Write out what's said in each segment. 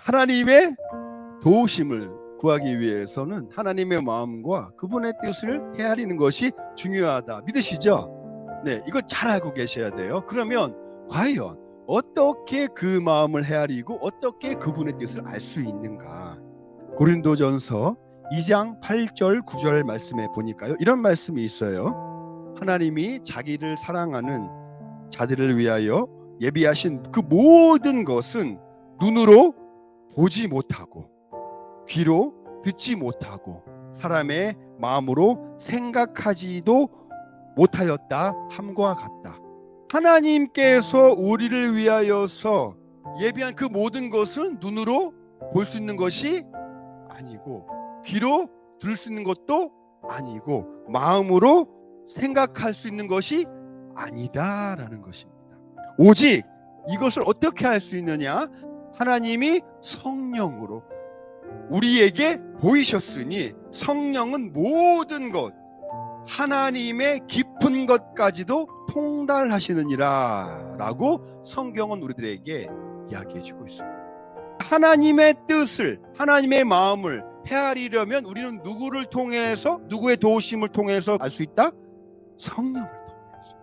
하나님의 도우심을 구하기 위해서는 하나님의 마음과 그분의 뜻을 헤아리는 것이 중요하다. 믿으시죠? 네, 이거 잘 알고 계셔야 돼요. 그러면 과연 어떻게 그 마음을 헤아리고 어떻게 그분의 뜻을 알 수 있는가? 고린도전서 2장 8절 9절 말씀에 보니까요, 이런 말씀이 있어요. 하나님이 자기를 사랑하는 자들을 위하여 예비하신 그 모든 것은 눈으로 보지 못하고 귀로 듣지 못하고 사람의 마음으로 생각하지도 못하였다 함과 같다. 하나님께서 우리를 위하여서 예비한 그 모든 것은 눈으로 볼 수 있는 것이 아니고 귀로 들을 수 있는 것도 아니고 마음으로 생각할 수 있는 것이 아니다라는 것입니다. 오직 이것을 어떻게 할 수 있느냐? 하나님이 성령으로 우리에게 보이셨으니 성령은 모든 것 하나님의 깊은 것까지도 통달하시느니라 라고 성경은 우리들에게 이야기해주고 있습니다. 하나님의 뜻을, 하나님의 마음을 헤아리려면 우리는 누구를 통해서, 누구의 도우심을 통해서 알 수 있다? 성령을 통해서.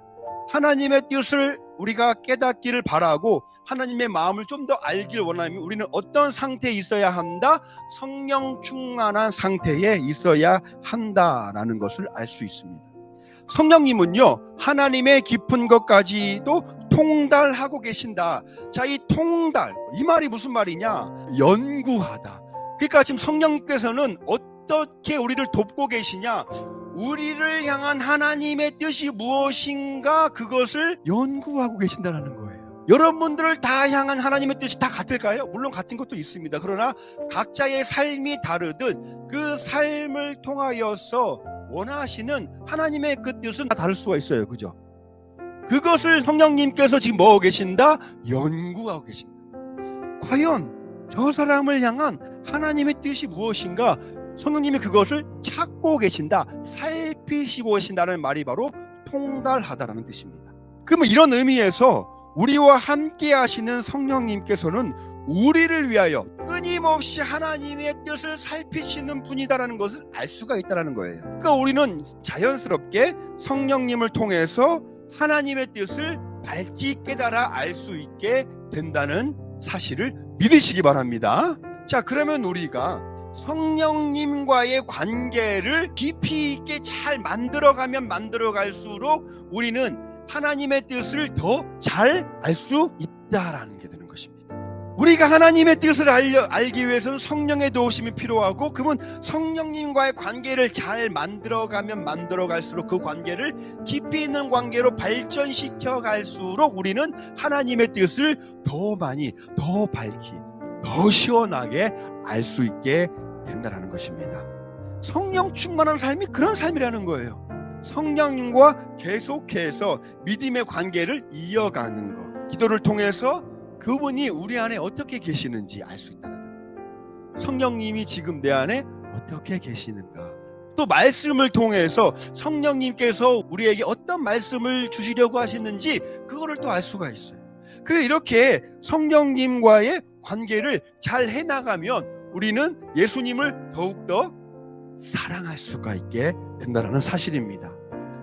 하나님의 뜻을 우리가 깨닫기를 바라고 하나님의 마음을 좀 더 알기를 원하면 우리는 어떤 상태에 있어야 한다? 성령 충만한 상태에 있어야 한다라는 것을 알 수 있습니다. 성령님은요, 하나님의 깊은 것까지도 통달하고 계신다. 자, 이 통달, 이 말이 무슨 말이냐? 연구하다. 그러니까 지금 성령님께서는 어떻게 우리를 돕고 계시냐? 우리를 향한 하나님의 뜻이 무엇인가 그것을 연구하고 계신다는 거예요. 여러분들을 다 향한 하나님의 뜻이 다 같을까요? 물론 같은 것도 있습니다. 그러나 각자의 삶이 다르듯 그 삶을 통하여서 원하시는 하나님의 그 뜻은 다 다를 수가 있어요. 그죠? 그것을 성령님께서 지금 뭐 하고 계신다? 연구하고 계신다. 과연 저 사람을 향한 하나님의 뜻이 무엇인가? 성령님이 그것을 찾고 계신다, 살피시고 계신다는 말이 바로 통달하다라는 뜻입니다. 그러면 이런 의미에서 우리와 함께 하시는 성령님께서는 우리를 위하여 끊임없이 하나님의 뜻을 살피시는 분이다라는 것을 알 수가 있다는 거예요. 그러니까 우리는 자연스럽게 성령님을 통해서 하나님의 뜻을 밝히 깨달아 알 수 있게 된다는 사실을 믿으시기 바랍니다. 자, 그러면 우리가 성령님과의 관계를 깊이 있게 잘 만들어가면 만들어갈수록 우리는 하나님의 뜻을 더 잘 알 수 있다라는 게 되는 것입니다. 우리가 하나님의 뜻을 알기 위해서는 성령의 도우심이 필요하고, 그러면 성령님과의 관계를 잘 만들어가면 만들어갈수록 그 관계를 깊이 있는 관계로 발전시켜 갈수록 우리는 하나님의 뜻을 더 많이, 더 밝히, 더 시원하게 알 수 있게 된다는 것입니다. 성령 충만한 삶이 그런 삶이라는 거예요. 성령님과 계속해서 믿음의 관계를 이어가는 것, 기도를 통해서 그분이 우리 안에 어떻게 계시는지 알 수 있다는 거예요. 성령님이 지금 내 안에 어떻게 계시는가, 또 말씀을 통해서 성령님께서 우리에게 어떤 말씀을 주시려고 하시는지 그거를 또 알 수가 있어요. 그래서 이렇게 성령님과의 관계를 잘 해나가면 우리는 예수님을 더욱더 사랑할 수가 있게 된다는 사실입니다.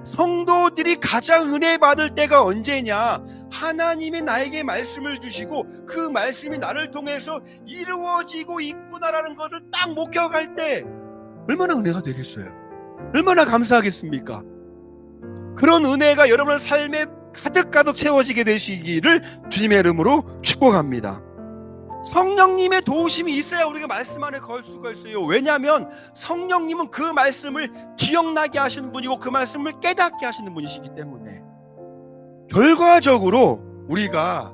성도들이 가장 은혜 받을 때가 언제냐? 하나님이 나에게 말씀을 주시고 그 말씀이 나를 통해서 이루어지고 있구나라는 것을 딱 목격할 때 얼마나 은혜가 되겠어요? 얼마나 감사하겠습니까? 그런 은혜가 여러분의 삶에 가득가득 채워지게 되시기를 주님의 이름으로 축복합니다. 성령님의 도우심이 있어야 우리가 말씀 안에 걸 수가 있어요. 왜냐하면 성령님은 그 말씀을 기억나게 하시는 분이고 그 말씀을 깨닫게 하시는 분이시기 때문에 결과적으로 우리가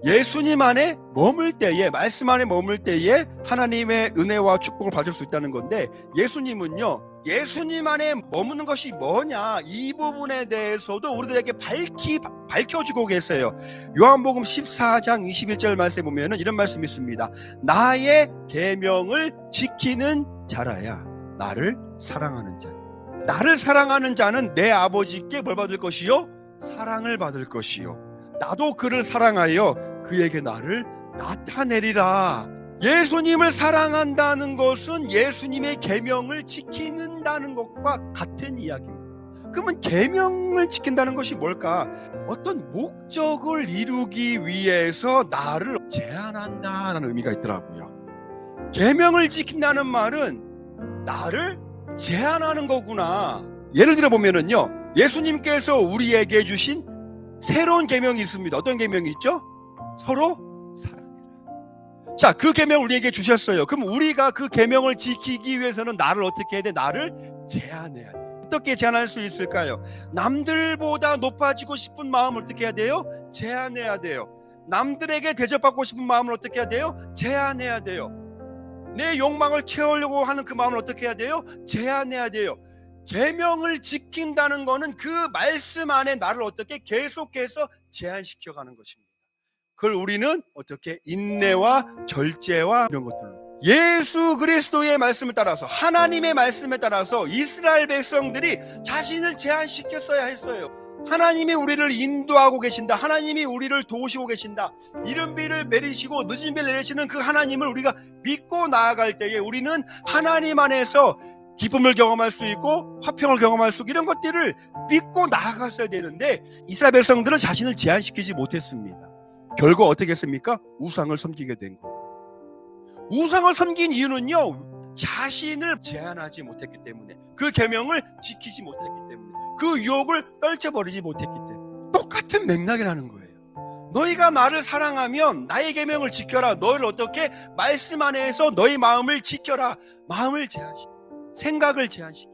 예수님 안에 머물 때에, 말씀 안에 머물 때에 하나님의 은혜와 축복을 받을 수 있다는 건데, 예수님은요, 예수님 안에 머무는 것이 뭐냐, 이 부분에 대해서도 우리들에게 밝혀주고 계세요. 요한복음 14장 21절 말씀에 보면 이런 말씀이 있습니다. 나의 계명을 지키는 자라야 나를 사랑하는 자. 나를 사랑하는 자는 내 아버지께 뭘 받을 것이요? 사랑을 받을 것이요. 나도 그를 사랑하여 그에게 나를 나타내리라. 예수님을 사랑한다는 것은 예수님의 계명을 지킨다는 것과 같은 이야기입니다. 그러면 계명을 지킨다는 것이 뭘까? 어떤 목적을 이루기 위해서 나를 제한한다는 의미가 있더라고요. 계명을 지킨다는 말은 나를 제한하는 거구나. 예를 들어 보면은요, 예수님께서 우리에게 주신 새로운 계명이 있습니다. 어떤 계명이 있죠? 서로 사랑해라. 자, 그 계명을 우리에게 주셨어요. 그럼 우리가 그 계명을 지키기 위해서는 나를 어떻게 해야 돼? 나를 제한해야 돼. 어떻게 제한할 수 있을까요? 남들보다 높아지고 싶은 마음을 어떻게 해야 돼요? 제한해야 돼요. 남들에게 대접받고 싶은 마음을 어떻게 해야 돼요? 제한해야 돼요. 내 욕망을 채우려고 하는 그 마음을 어떻게 해야 돼요? 제한해야 돼요. 계명을 지킨다는 거는 그 말씀 안에 나를 어떻게 계속해서 제한시켜가는 것입니다. 그걸 우리는 어떻게 인내와 절제와 이런 것들로, 예수 그리스도의 말씀을 따라서, 하나님의 말씀에 따라서 이스라엘 백성들이 자신을 제한시켰어야 했어요. 하나님이 우리를 인도하고 계신다, 하나님이 우리를 도우시고 계신다, 이른 비를 내리시고 늦은 비를 내리시는 그 하나님을 우리가 믿고 나아갈 때에 우리는 하나님 안에서 기쁨을 경험할 수 있고 화평을 경험할 수 있고 이런 것들을 믿고 나아갔어야 되는데, 이스라엘 백성들은 자신을 제한시키지 못했습니다. 결국 어떻게 했습니까? 우상을 섬기게 된 거예요. 우상을 섬긴 이유는요, 자신을 제한하지 못했기 때문에, 그 계명을 지키지 못했기 때문에, 그 유혹을 떨쳐버리지 못했기 때문에. 똑같은 맥락이라는 거예요. 너희가 나를 사랑하면 나의 계명을 지켜라. 너희를 어떻게? 말씀 안에서 너희 마음을 지켜라. 마음을 제한시켜, 생각을 제한시켜,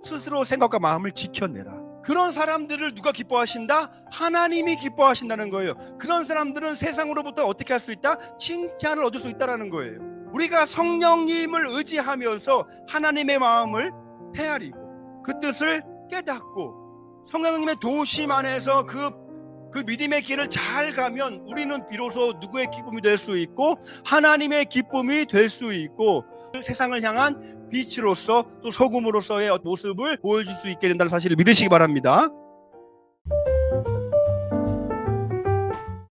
스스로 생각과 마음을 지켜내라. 그런 사람들을 누가 기뻐하신다? 하나님이 기뻐하신다는 거예요. 그런 사람들은 세상으로부터 어떻게 할 수 있다? 칭찬을 얻을 수 있다는 거예요. 우리가 성령님을 의지하면서 하나님의 마음을 헤아리고 그 뜻을 깨닫고 성령님의 도우심 안에서 그 믿음의 길을 잘 가면 우리는 비로소 누구의 기쁨이 될 수 있고 하나님의 기쁨이 될 수 있고 세상을 향한 빛으로서 또 소금으로서의 모습을 보여줄 수 있게 된다는 사실을 믿으시기 바랍니다.